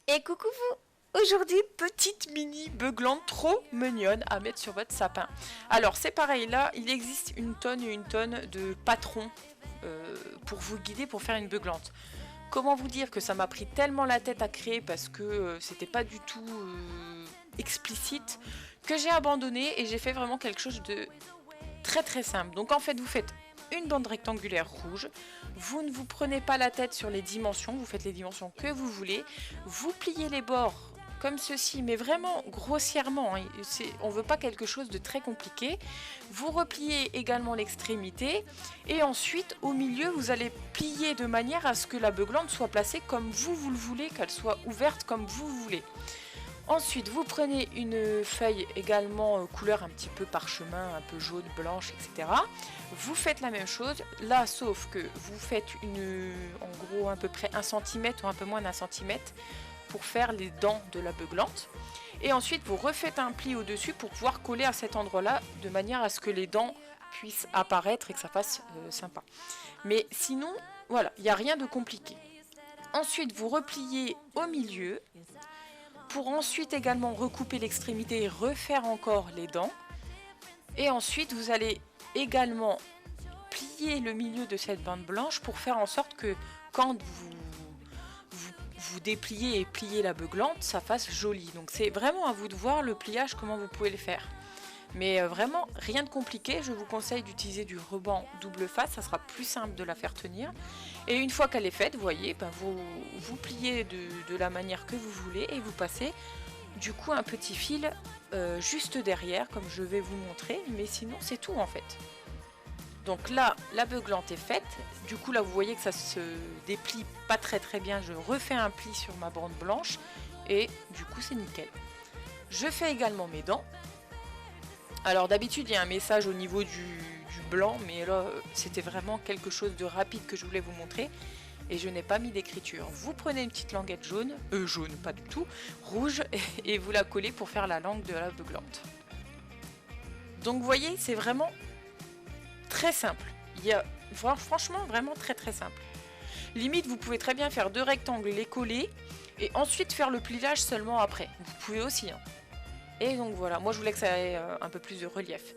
Et coucou vous! Aujourd'hui, petite mini beuglante trop mignonne à mettre sur votre sapin. Alors c'est pareil, là il existe une tonne et une tonne de patrons pour vous guider pour faire une beuglante. Comment vous dire que ça m'a pris tellement la tête à créer parce que c'était pas du tout explicite que j'ai abandonné et j'ai fait vraiment quelque chose de très simple. Donc en fait vous faites une bande rectangulaire rouge, vous ne vous prenez pas la tête sur les dimensions, vous faites les dimensions que vous voulez, vous pliez les bords comme ceci, mais vraiment grossièrement, hein. On ne veut pas quelque chose de très compliqué. Vous repliez également l'extrémité et ensuite au milieu vous allez plier de manière à ce que la beuglante soit placée comme vous le voulez, qu'elle soit ouverte comme vous voulez. Ensuite, vous prenez une feuille également couleur un petit peu parchemin, un peu jaune, blanche, etc. Vous faites la même chose, là, sauf que vous faites en gros à peu près 1 cm ou un peu moins d'1 cm pour faire les dents de la beuglante. Et ensuite, vous refaites un pli au-dessus pour pouvoir coller à cet endroit-là, de manière à ce que les dents puissent apparaître et que ça fasse sympa. Mais sinon, voilà, il n'y a rien de compliqué. Ensuite, vous repliez au milieu, pour ensuite également recouper l'extrémité et refaire encore les dents. Et ensuite vous allez également plier le milieu de cette bande blanche pour faire en sorte que quand vous dépliez et pliez la beuglante, ça fasse joli. Donc c'est vraiment à vous de voir le pliage, comment vous pouvez le faire. Mais vraiment rien de compliqué, je vous conseille d'utiliser du ruban double face, ça sera plus simple de la faire tenir. Et une fois qu'elle est faite, vous voyez, vous pliez de la manière que vous voulez et vous passez du coup un petit fil juste derrière, comme je vais vous montrer, mais sinon c'est tout en fait. Donc là, la beuglante est faite, du coup là vous voyez que ça se déplie pas très bien, je refais un pli sur ma bande blanche et du coup c'est nickel. Je fais également mes dents. Alors d'habitude il y a un message au niveau du blanc, mais là c'était vraiment quelque chose de rapide que je voulais vous montrer et je n'ai pas mis d'écriture. Vous prenez une petite languette jaune, jaune pas du tout, rouge, et vous la collez pour faire la langue de la beuglante. Donc vous voyez, c'est vraiment très simple. Il y a franchement vraiment très simple. Limite vous pouvez très bien faire 2 rectangles, les coller et ensuite faire le pliage seulement après. Vous pouvez aussi hein. Et donc voilà, moi je voulais que ça ait un peu plus de relief.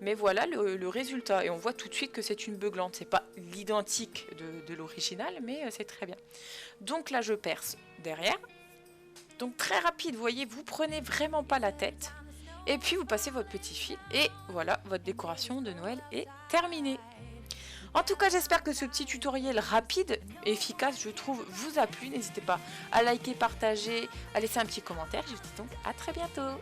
Mais voilà le résultat, et on voit tout de suite que c'est une beuglante. C'est pas l'identique de l'original, mais c'est très bien. Donc là je perce derrière. Donc très rapide, vous voyez, vous prenez vraiment pas la tête. Et puis vous passez votre petit fil, et voilà, votre décoration de Noël est terminée. En tout cas, j'espère que ce petit tutoriel rapide et efficace, je trouve, vous a plu. N'hésitez pas à liker, partager, à laisser un petit commentaire. Je vous dis donc à très bientôt.